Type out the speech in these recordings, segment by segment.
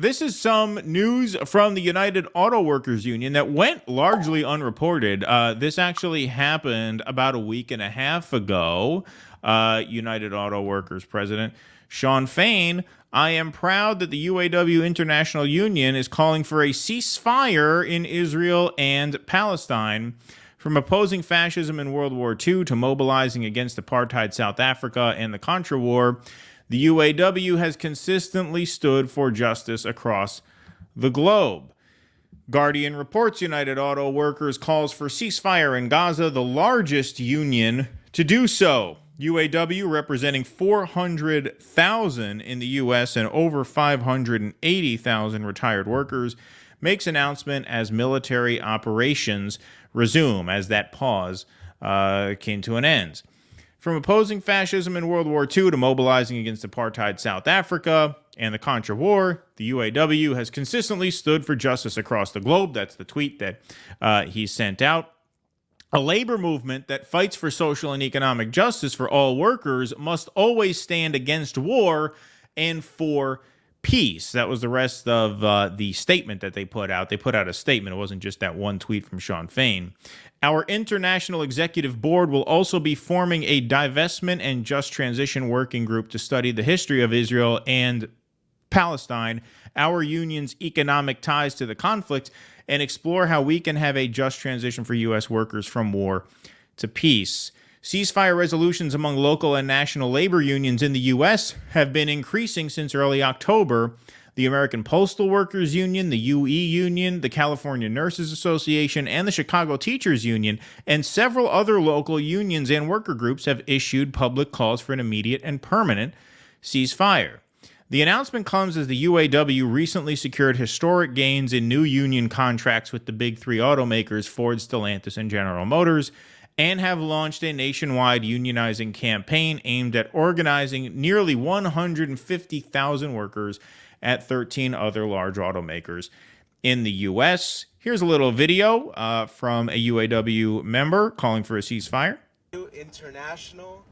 this is some news from the United Auto Workers Union that went largely unreported. This actually happened about a week and a half ago. United Auto Workers President Shawn Fain, I am proud that the UAW International Union is calling for a ceasefire in Israel and Palestine. From opposing fascism in World War II to mobilizing against apartheid South Africa and the Contra War, the UAW has consistently stood for justice across the globe. Guardian reports United Auto Workers calls for ceasefire in Gaza, the largest union to do so. UAW, representing 400,000 in the U.S. and over 580,000 retired workers, makes announcement as military operations resume, as that pause came to an end. From opposing fascism in World War II to mobilizing against apartheid South Africa and the Contra War, the UAW has consistently stood for justice across the globe. That's the tweet that he sent out. A labor movement that fights for social and economic justice for all workers must always stand against war and for peace. That was the rest of the statement that they put out. They put out a statement. It wasn't just that one tweet from Shawn Fain. Our International Executive Board will also be forming a divestment and just transition working group to study the history of Israel and Palestine, our union's economic ties to the conflict, and explore how we can have a just transition for U.S. workers from war to peace. Ceasefire resolutions among local and national labor unions in the U.S. have been increasing since early October. The American Postal Workers Union, the UE Union, the California Nurses Association, and the Chicago Teachers Union, and several other local unions and worker groups have issued public calls for an immediate and permanent ceasefire. The announcement comes as the UAW recently secured historic gains in new union contracts with the big three automakers, Ford, Stellantis, and General Motors, and have launched a nationwide unionizing campaign aimed at organizing nearly 150,000 workers at 13 other large automakers in the U.S. Here's a little video from a UAW member calling for a ceasefire. International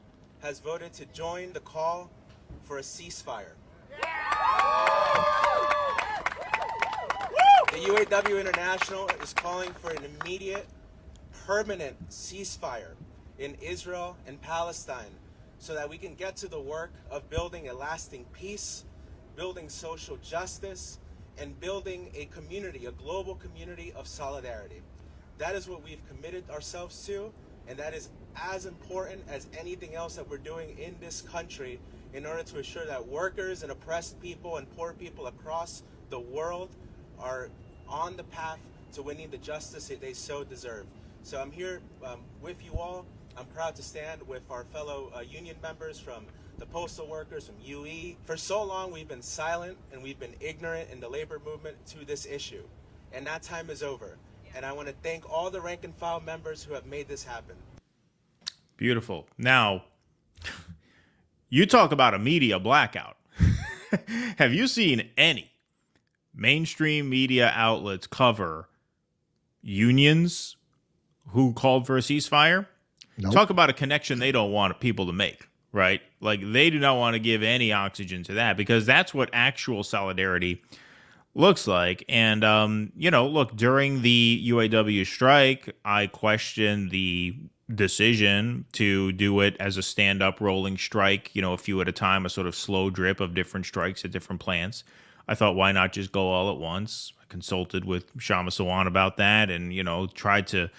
has voted to join the call for a ceasefire. The UAW International is calling for an immediate, permanent ceasefire in Israel and Palestine so that we can get to the work of building a lasting peace, building social justice, and building a community, a global community of solidarity. That is what we've committed ourselves to, and that is as important as anything else that we're doing in this country in order to ensure that workers and oppressed people and poor people across the world are on the path to winning the justice that they so deserve. So I'm here with you all. I'm proud to stand with our fellow union members from the postal workers, from UE. For so long, we've been silent and we've been ignorant in the labor movement to this issue. And that time is over. And I want to thank all the rank and file members who have made this happen. Beautiful. Now, you talk about a media blackout. Have you seen any mainstream media outlets cover unions who called for a ceasefire? Nope. Talk about a connection they don't want people to make, right? Like, they do not want to give any oxygen to that, because that's what actual solidarity looks like. And, look, during the UAW strike, I questioned the decision to do it as a stand-up rolling strike, a few at a time, a sort of slow drip of different strikes at different plants. I thought, why not just go all at once? I consulted with Shama Sawan about that and, tried to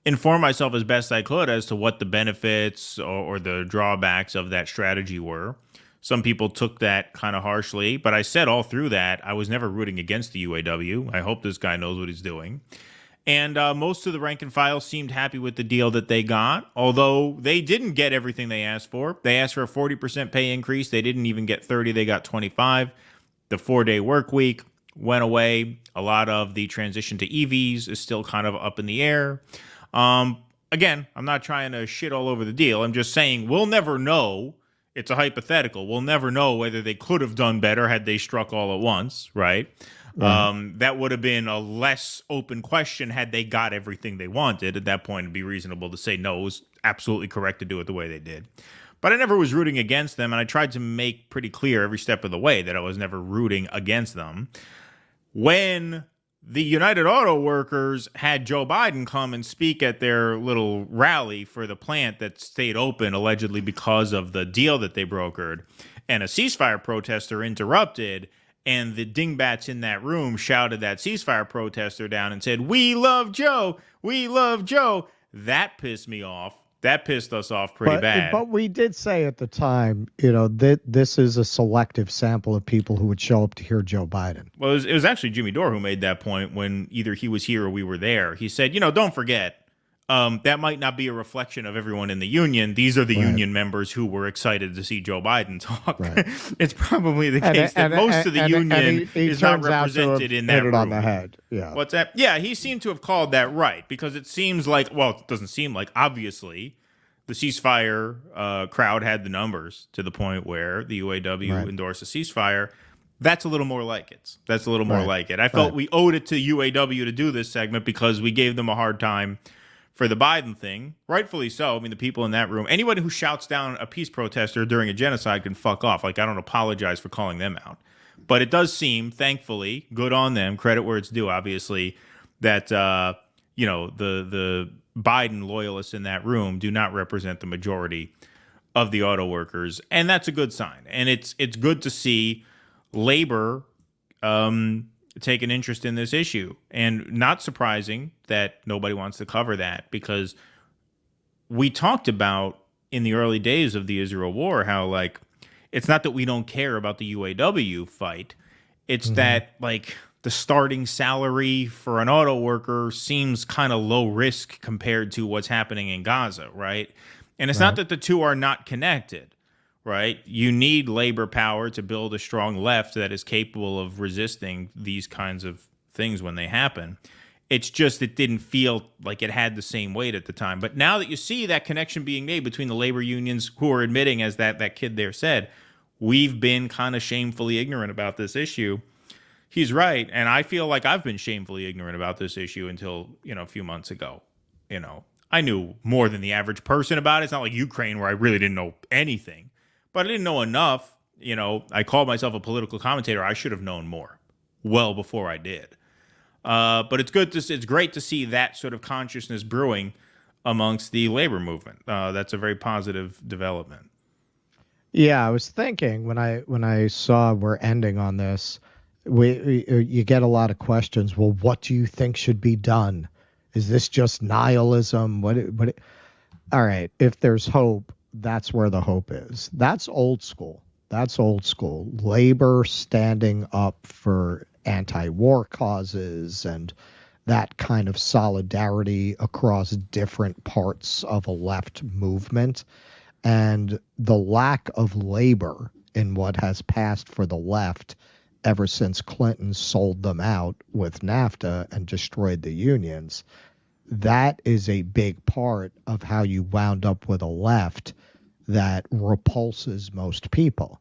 inform myself as best I could as to what the benefits or the drawbacks of that strategy were. Some people took that kind of harshly, but I said all through that I was never rooting against the UAW. I hope this guy knows what he's doing. And most of the rank and file seemed happy with the deal that they got, although they didn't get everything they asked for. They asked for a 40% pay increase. They didn't even get 30. They got 25. The 4-day work week went away. A lot of the transition to EVs is still kind of up in the air. Again, I'm not trying to shit all over the deal. I'm just saying we'll never know. It's a hypothetical. We'll never know whether they could have done better had they struck all at once, right? That would have been a less open question had they got everything they wanted. At that point, it'd be reasonable to say, no, it was absolutely correct to do it the way they did. but I never was rooting against them, and I tried to make pretty clear every step of the way that I was never rooting against them. When the United Auto Workers had Joe Biden come and speak at their little rally for the plant that stayed open allegedly because of the deal that they brokered, and a ceasefire protester interrupted, and the dingbats in that room shouted that ceasefire protester down and said, "We love Joe, we love Joe," that pissed me off. That pissed us off pretty bad. But we did say at the time, that this is a selective sample of people who would show up to hear Joe Biden. Well, it was actually Jimmy Dore who made that point when either he was here or we were there. He said, don't forget, that might not be a reflection of everyone in the union. These are the union members who were excited to see Joe Biden talk. Right. It's probably the case that most of the union is not represented in that room. On the head. Yeah. What's that? Yeah, he seemed to have called that right, because it seems like, well, it doesn't seem like, obviously, the ceasefire crowd had the numbers to the point where the UAW endorsed a ceasefire. That's a little more like it. That's a little more like it. I felt we owed it to UAW to do this segment because we gave them a hard time for the Biden thing, rightfully so. I mean, the people in that room, anybody who shouts down a peace protester during a genocide can fuck off. Like, I don't apologize for calling them out. But it does seem, thankfully, good on them, credit where it's due, obviously, that, the Biden loyalists in that room do not represent the majority of the auto workers. And that's a good sign. And it's good to see labor take an interest in this issue. And not surprising that nobody wants to cover that, because we talked about in the early days of the Israel war how, like, it's not that we don't care about the UAW fight. It's that, like, the starting salary for an auto worker seems kind of low risk compared to what's happening in Gaza, right? And it's not that the two are not connected. Right? You need labor power to build a strong left that is capable of resisting these kinds of things when they happen. It's just it didn't feel like it had the same weight at the time. But now that you see that connection being made between the labor unions who are admitting, as that kid there said, we've been kind of shamefully ignorant about this issue. He's right. And I feel like I've been shamefully ignorant about this issue until, a few months ago. I knew more than the average person about it. It's not like Ukraine where I really didn't know anything. But I didn't know enough. I called myself a political commentator. I should have known more well before I did. But it's great to see that sort of consciousness brewing amongst the labor movement. That's a very positive development. Yeah, I was thinking when I saw we're ending on this, you get a lot of questions. Well, what do you think should be done? Is this just nihilism? All right, if there's hope, that's where the hope is. That's old school. Labor standing up for anti-war causes and that kind of solidarity across different parts of a left movement. And the lack of labor in what has passed for the left ever since Clinton sold them out with NAFTA and destroyed the unions, that is a big part of how you wound up with a left that repulses most people.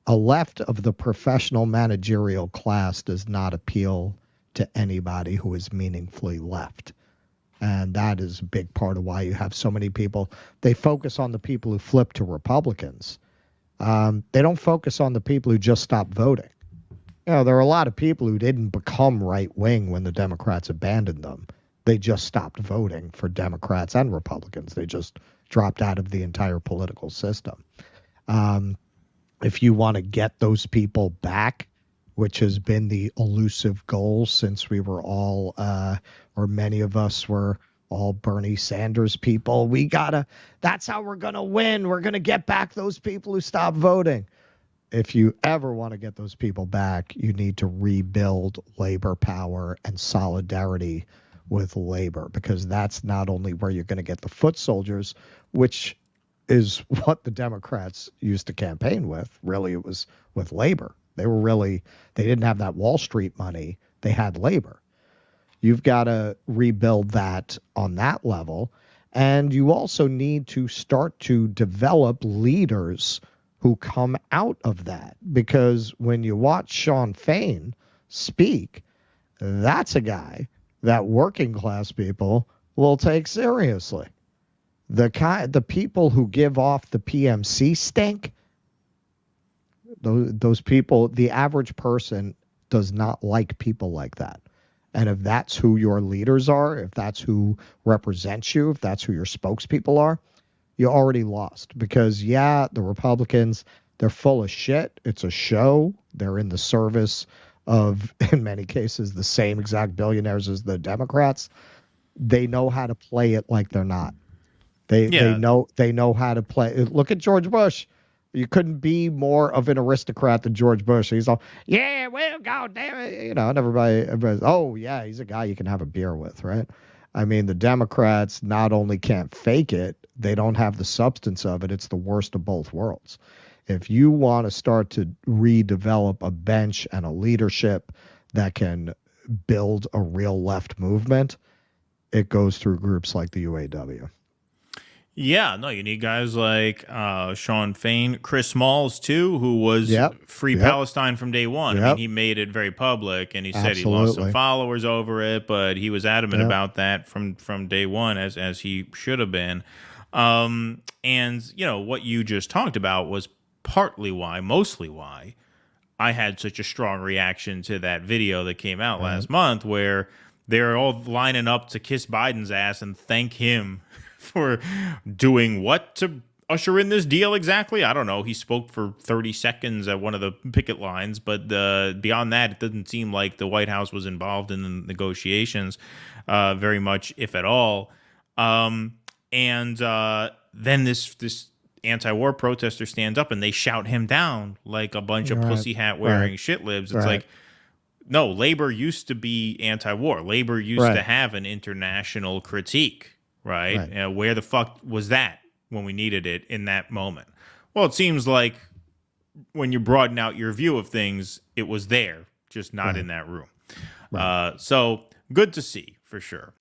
A left of the professional managerial class does not appeal to anybody who is meaningfully left. And that is a big part of why you have so many people. They focus on the people who flip to Republicans. They don't focus on the people who just stopped voting. There are a lot of people who didn't become right-wing when the Democrats abandoned them. They just stopped voting for Democrats and Republicans. They just dropped out of the entire political system. If you want to get those people back, which has been the elusive goal since we were all, or many of us were all Bernie Sanders people, that's how we're going to win. We're going to get back those people who stopped voting. If you ever want to get those people back, you need to rebuild labor power and solidarity with labor, because that's not only where you're going to get the foot soldiers, which is what the Democrats used to campaign with. Really, it was with labor. They didn't have that Wall Street money. They had labor. You've got to rebuild that on that level. And you also need to start to develop leaders who come out of that. Because when you watch Sean Fain speak, that's a guy that working class people will take seriously. The people who give off the PMC stink, those people, the average person does not like people like that. And if that's who your leaders are, if that's who represents you, if that's who your spokespeople are, you already lost. Because, yeah, the Republicans, they're full of shit. It's a show. They're in the service of, in many cases, the same exact billionaires as the Democrats. They know how to play it like they're not. They know how to play. Look at George Bush. You couldn't be more of an aristocrat than George Bush. He's all, yeah, well, God damn it, and everybody's, oh yeah, he's a guy you can have a beer with, right? I mean, the Democrats not only can't fake it, they don't have the substance of it. It's the worst of both worlds. If you want to start to redevelop a bench and a leadership that can build a real left movement, it goes through groups like the UAW. Yeah, no, you need guys like Sean Fain, Chris Smalls too, who was free Palestine from day one. I mean, he made it very public, and he said he lost some followers over it, but he was adamant about that from day one, as he should have been. And what you just talked about was mostly why I had such a strong reaction to that video that came out last month, where they're all lining up to kiss Biden's ass and thank him for doing what to usher in this deal exactly? I don't know. He spoke for 30 seconds at one of the picket lines, but beyond that, it doesn't seem like the White House was involved in the negotiations very much, if at all. Then this anti-war protester stands up and they shout him down like a bunch of pussy hat wearing shit libs. It's like, no, labor used to be anti-war. Labor used to have an international critique. Right. Where the fuck was that when we needed it in that moment? Well, it seems like when you broaden out your view of things, it was there, just not in that room. So good to see, for sure.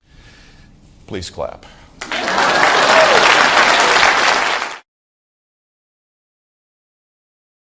Please clap.